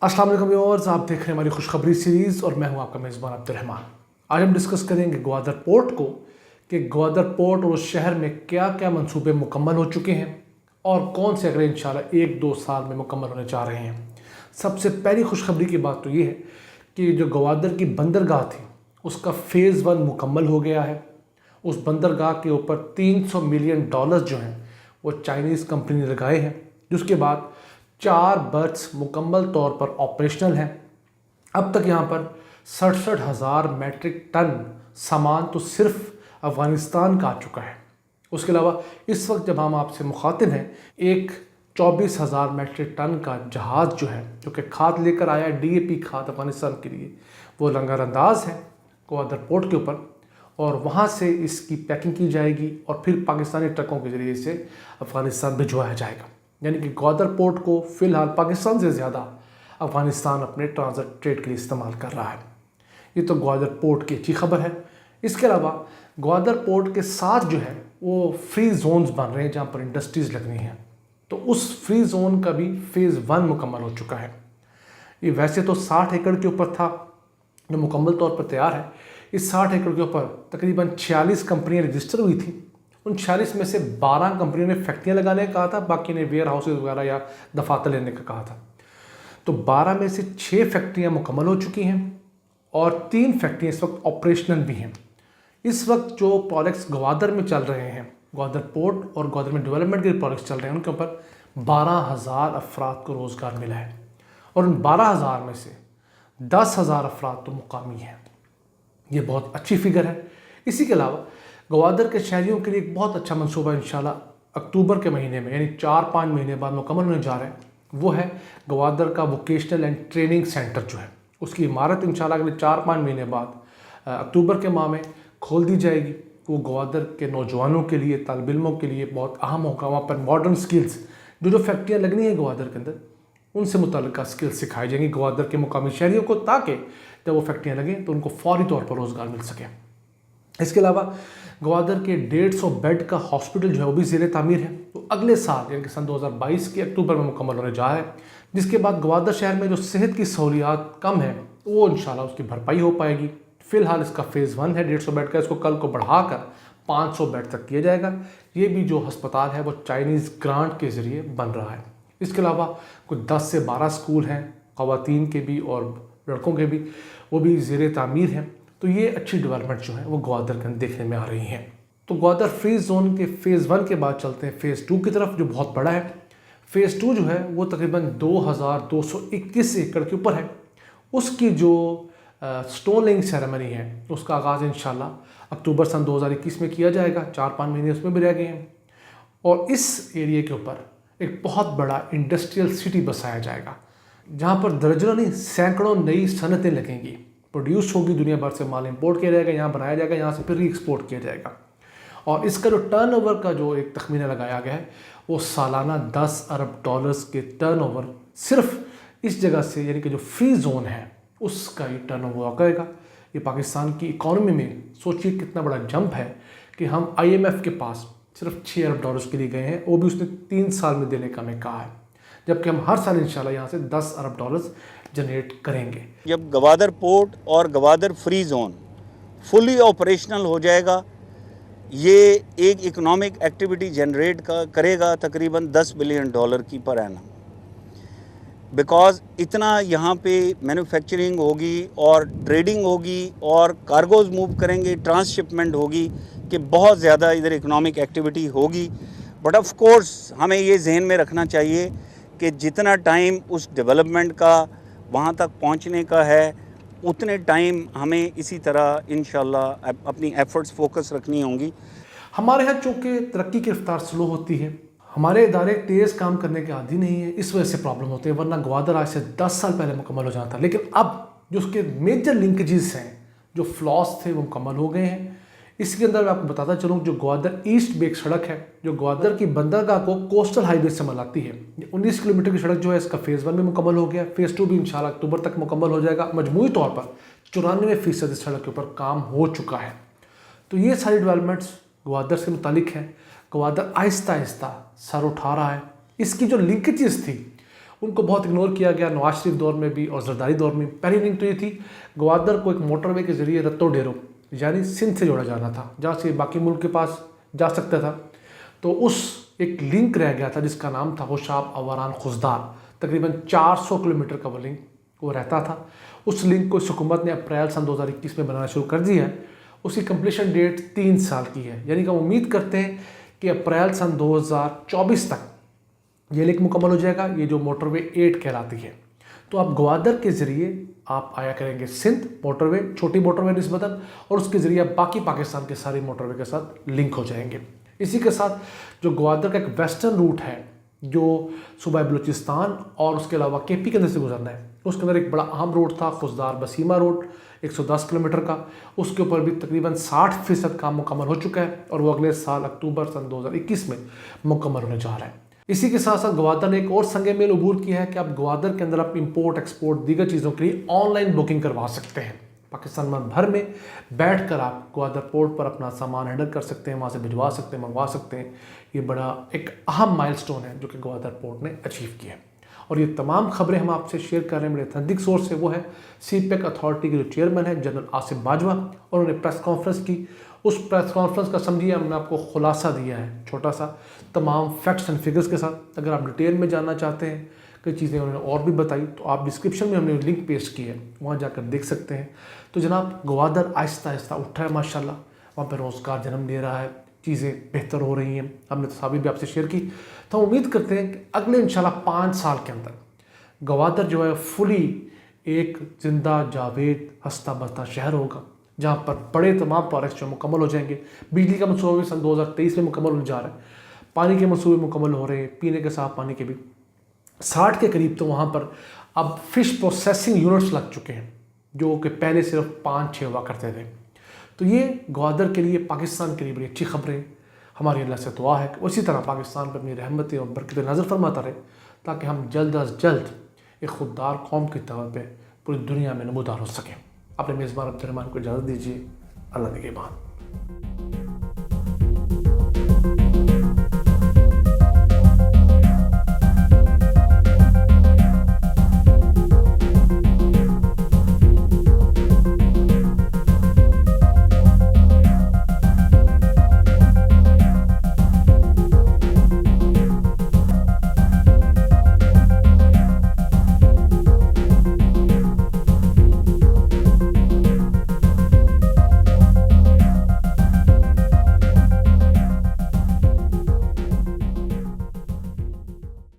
अस्सलाम वालेकुम व्यूअर्स, आप देख रहे हैं हमारी खुशखबरी सीरीज़ और मैं हूं आपका मेज़बान अब्दुर्रहमान। आज हम डिस्कस करेंगे ग्वादर पोर्ट को कि ग्वादर पोर्ट और उस शहर में क्या क्या मंसूबे मुकम्मल हो चुके हैं और कौन से अगले इंशाल्लाह 1-2 साल में मुकम्मल होने जा रहे हैं। सबसे पहली खुशखबरी की बात तो ये है कि जो ग्वादर की बंदरगाह थी उसका फ़ेज़ 1 मुकम्मल हो गया है। उस बंदरगाह के ऊपर $300 मिलियन जो हैं वो चाइनीज़ कंपनी ने लगाए हैं, जिसके बाद 4 बर्थ्स मुकम्मल तौर पर ऑपरेशनल हैं। अब तक यहाँ पर 67,000 मैट्रिक टन सामान तो सिर्फ अफ़गानिस्तान का आ चुका है। उसके अलावा इस वक्त जब हम आपसे मुखातिब हैं, एक 24,000 मैट्रिक टन का जहाज़ जो कि खाद लेकर आया है, DAP खाद अफ़गानिस्तान के लिए, वो लंगरअंदाज है ग्वादर पोर्ट के ऊपर और वहाँ से इसकी पैकिंग की जाएगी और फिर पाकिस्तानी ट्रकों के ज़रिए से अफ़गानिस्तान भिजवाया जाएगा। यानी कि ग्वादर पोर्ट को फ़िलहाल पाकिस्तान से ज़्यादा अफ़गानिस्तान अपने ट्रांजिट ट्रेड के लिए इस्तेमाल कर रहा है। ये तो ग्वादर पोर्ट की अच्छी खबर है। इसके अलावा ग्वादर पोर्ट के साथ जो है वो फ्री जोन्स बन रहे हैं जहाँ पर इंडस्ट्रीज़ लगनी हैं, तो उस फ्री जोन का भी फ़ेज़ 1 मुकम्मल हो चुका है। ये वैसे तो 60 एकड़ के ऊपर था जो मुकम्मल तौर पर तैयार है। इस 60 एकड़ के ऊपर तकरीबन 46 कंपनियाँ रजिस्टर हुई थी। उन 46 में से 12 कंपनियों ने फैक्ट्रियाँ लगाने का कहा था, बाकी ने वेयर हाउसेज वगैरह या दफातर लेने का कहा था। तो 12 में से 6 फैक्ट्रियाँ मुकम्मल हो चुकी हैं और 3 फैक्ट्रियाँ इस वक्त ऑपरेशनल भी हैं। इस वक्त जो प्रोजेक्ट्स ग्वादर में चल रहे हैं, ग्वादर पोर्ट और ग्वादर में डेवलपमेंट के प्रोजेक्ट्स चल रहे हैं, उनके ऊपर 12,000 अफराद को रोज़गार मिला है और उन 12,000 में से 10,000 अफराद तो मुकामी हैं। ये बहुत अच्छी फिगर है। इसी के अलावा ग्वादर के शहरियों के लिए एक बहुत अच्छा मंसूबा इंशाल्लाह अक्टूबर के महीने में, यानी 4-5 महीने बाद मुकम्मल होने जा रहे हैं। वो है ग्वादर का वोकेशनल एंड ट्रेनिंग सेंटर जो है, उसकी इमारत इंशाल्लाह अगले 4-5 महीने बाद अक्टूबर के माह में खोल दी जाएगी। वो ग्वादर के नौजवानों के लिए, तालिब इल्मों के लिए बहुत अहम होगा। वहाँ पर मॉडर्न स्किल्स जो फैक्ट्रियाँ लगनी है ग्वादर के अंदर, उनसे मुतल्लिक़ स्किल्स सिखाई जाएंगी ग्वादर के मुकामी शहरियों को, ताकि जब वो फैक्ट्रियाँ लगें तो उनको फौरी तौर पर रोज़गार मिल सके। इसके अलावा ग्वादर के 150 बेड का हॉस्पिटल जो है वो भी ज़ेर तामीर है। तो अगले साल यानी कि सन 2022 के अक्टूबर में मुकम्मल होने जा रहा है, जिसके बाद ग्वादर शहर में जो सेहत की सहूलियात कम है वो इंशाल्लाह उसकी भरपाई हो पाएगी। फ़िलहाल इसका फ़ेज़ 1 है 150 बेड का, इसको कल को बढ़ाकर 500 बेड तक किया जाएगा। ये भी जो अस्पताल है वो चाइनीज़ ग्रांट के ज़रिए बन रहा है। इसके अलावा कुछ 10 से 12 स्कूल हैं, ख़वातीन के भी और लड़कों के भी, वो भी ज़ेर तामीर हैं। तो ये अच्छी डेवलपमेंट जो है वो ग्वादर के अंदर देखने में आ रही हैं। तो ग्वादर फ्री जोन के फ़ेज़ 1 के बाद चलते हैं फ़ेज़ 2 की तरफ, जो बहुत बड़ा है। फ़ेज़ 2 जो है वो तकरीबन 2,221 एकड़ के ऊपर है। उसकी जो स्टोन लेइंग सेरेमनी है उसका आगाज़ इंशाल्लाह अक्टूबर सन 2021 में किया जाएगा। 4-5 महीने उसमें भी रह गए हैं और इस एरिया के ऊपर एक बहुत बड़ा इंडस्ट्रियल सिटी बसाया जाएगा, जहाँ पर दर्जनों नहीं सैकड़ों नई सनतें लगेंगी, प्रोड्यूस होगी, दुनिया भर से माल इंपोर्ट किया जाएगा, यहाँ बनाया जाएगा, यहाँ से फिर री एक्सपोर्ट किया जाएगा। और इसका जो टर्नओवर का जो एक तखमीना लगाया गया है वो सालाना $10 अरब के टर्नओवर सिर्फ इस जगह से, यानी कि जो फ्री जोन है उसका ही टर्नओवर करेगा। ये पाकिस्तान की इकॉनमी में सोचिए कितना बड़ा जंप है कि हम IMF के पास सिर्फ $6 अरब के लिए गए हैं, वो भी उसने 3 साल में देने का हमें कहा है, जबकि हम हर साल इंशाल्लाह यहाँ से $10 अरब जनरेट करेंगे। जब ग्वादर पोर्ट और Gwadar free zone fully operational हो जाएगा, ये एक इकोनॉमिक एक्टिविटी जनरेट करेगा तकरीबन $10 बिलियन की पर एनम। बिकॉज़ इतना यहाँ पे मैन्युफैक्चरिंग होगी और ट्रेडिंग होगी और कार्गोज़ मूव करेंगे, ट्रांसशिपमेंट होगी कि बहुत ज़्यादा इधर इकोनॉमिक एक्टिविटी होगी। बट ऑफ कोर्स हमें ये जहन में रखना चाहिए कि जितना टाइम उस डेवलपमेंट का वहाँ तक पहुँचने का है, उतने टाइम हमें इसी तरह इंशाल्लाह अपनी एफ़र्ट्स फोकस रखनी होंगी। हमारे यहाँ चूँकि तरक्की की रफ्तार स्लो होती है, हमारे इदारे तेज़ काम करने के आदी नहीं है, इस वजह से प्रॉब्लम होती है। वरना ग्वादर आज से 10 साल पहले मुकम्मल हो जाता, लेकिन अब जो उसके मेजर लिंकेजेस हैं, जो फ्लॉस थे, वो मुकम्मल हो गए हैं। इसके अंदर मैं आपको बताता चलूँ, जो ग्वादर ईस्ट बेक सड़क है जो ग्वादर की बंदरगाह को कोस्टल हाईवे से मिलाती है, 19 किलोमीटर की सड़क जो है, इसका फ़ेज़ 1 भी मुकम्मल हो गया। फ़ेज़ 2 भी इंशाल्लाह अक्टूबर तक मुकम्मल हो जाएगा। मजमूई तौर पर 94% इस सड़क के ऊपर काम हो चुका है। तो ये सारी डेवलपमेंट्स ग्वादर से मुतालिक है। ग्वादर आहिस्ता आहिस्ता सर उठा रहा है। इसकी जो लिंकेजेस थी उनको बहुत इग्नोर किया गया नवाज शरीफ दौर में भी और जरदारी दौर में। पहली लिंक तो ये थी, ग्वादर को एक मोटरवे के ज़रिए रत्तो डेरो यानी सिंध से जोड़ा जाना था, जहाँ से बाकी मुल्क के पास जा सकता था। तो उस एक लिंक रह गया था जिसका नाम था होशाब अवारान खुजदार। तकरीबन 400 किलोमीटर का वो लिंक वो रहता था। उस लिंक को इस हुकूमत ने अप्रैल सन 2021 में बनाना शुरू कर दिया है। उसकी कंप्लीशन डेट 3 साल की है, यानी कि हम उम्मीद करते हैं कि अप्रैल सन 2024 तक ये लिंक मुकम्मल हो जाएगा, ये जो मोटरवे 8 कहलाती है। तो आप ग्वादर के ज़रिए आप आया करेंगे सिंध मोटरवे, छोटी मोटरवे निस्बतन, और उसके ज़रिए आप बाकी पाकिस्तान के सारे मोटरवे के साथ लिंक हो जाएंगे। इसी के साथ जो ग्वादर का एक वेस्टर्न रूट है जो सूबा बलूचिस्तान और उसके अलावा केपी के अंदर से गुजरना है, उसके अंदर एक बड़ा अहम रोड था खुजदार बसीमा रोड 110 किलोमीटर का। उसके ऊपर भी तकरीबन 60% काम मुकम्मल हो चुका है और वो अगले साल अक्टूबर सन 2021 में मुकम्मल होने जा रहा है। इसी के साथ साथ ग्वादर ने एक और संगे मेल अबूर किया है कि आप ग्वादर के अंदर आप इंपोर्ट एक्सपोर्ट दीगर चीज़ों के लिए ऑनलाइन बुकिंग करवा सकते हैं। पाकिस्तान भर में बैठकर आप ग्वादर पोर्ट पर अपना सामान हैंडल कर सकते हैं, वहाँ से भिजवा सकते हैं, मंगवा सकते हैं। ये बड़ा एक अहम माइलस्टोन है जो कि ग्वादर पोर्ट ने अचीव किया है। और ये तमाम खबरें हम आपसे शेयर कर रहे हैं, मेरे नज़दीक सोर्स है वो है सीपेक अथॉरिटी के जो चेयरमैन है जनरल आसिफ बाजवा। और उन्होंने प्रेस कॉन्फ्रेंस की, उस प्रेस कॉन्फ्रेंस का समझिए हमने आपको खुलासा दिया है छोटा सा, तमाम फैक्ट्स एंड फिगर्स के साथ। अगर आप डिटेल में जानना चाहते हैं कई चीज़ें उन्होंने और भी बताई तो आप डिस्क्रिप्शन में हमने लिंक पेस्ट की है, वहाँ जाकर देख सकते हैं। तो जनाब ग्वादर आहिस्ता आहिस्ता उठ रहा है माशाल्लाह, वहाँ पर रोज़गार जन्म ले रहा है, चीज़ें बेहतर हो रही हैं। हमने तस्वीर भी आपसे शेयर की। तो हम उम्मीद करते हैं कि अगले इंशाल्लाह 5 साल के अंदर ग्वादर जो है फुली एक जिंदा जावेद हंसता बसता शहर होगा, जहाँ पर बड़े तमाम प्रोजेक्ट्स जो मुकम्मल हो जाएंगे। बिजली का मनसूबा भी सन 2023 में मुकम्मल होने जा रहा है, पानी के मनसूबे मुकम्मल हो रहे हैं, पीने के साफ पानी के भी 60 के करीब। तो वहाँ पर अब फिश प्रोसेसिंग यूनिट्स लग चुके हैं जो कि पहले सिर्फ 5-6 हुआ करते थे। तो ये ग्वादर के लिए, पाकिस्तान के लिए बड़ी अच्छी खबरें। हमारी अल्लाह से दुआ है कि उसी तरह पाकिस्तान पर अपनी रहमतें और बरकतें नज़र फरमाता रहे, ताकि हम जल्द अज जल्द एक खुददार कौम के तौर पर पूरी दुनिया में नमूदार हो सकें। अपने मेज़बान अब्दुल रहमान को इजाज़त दीजिए। अल्लाह निगहबान।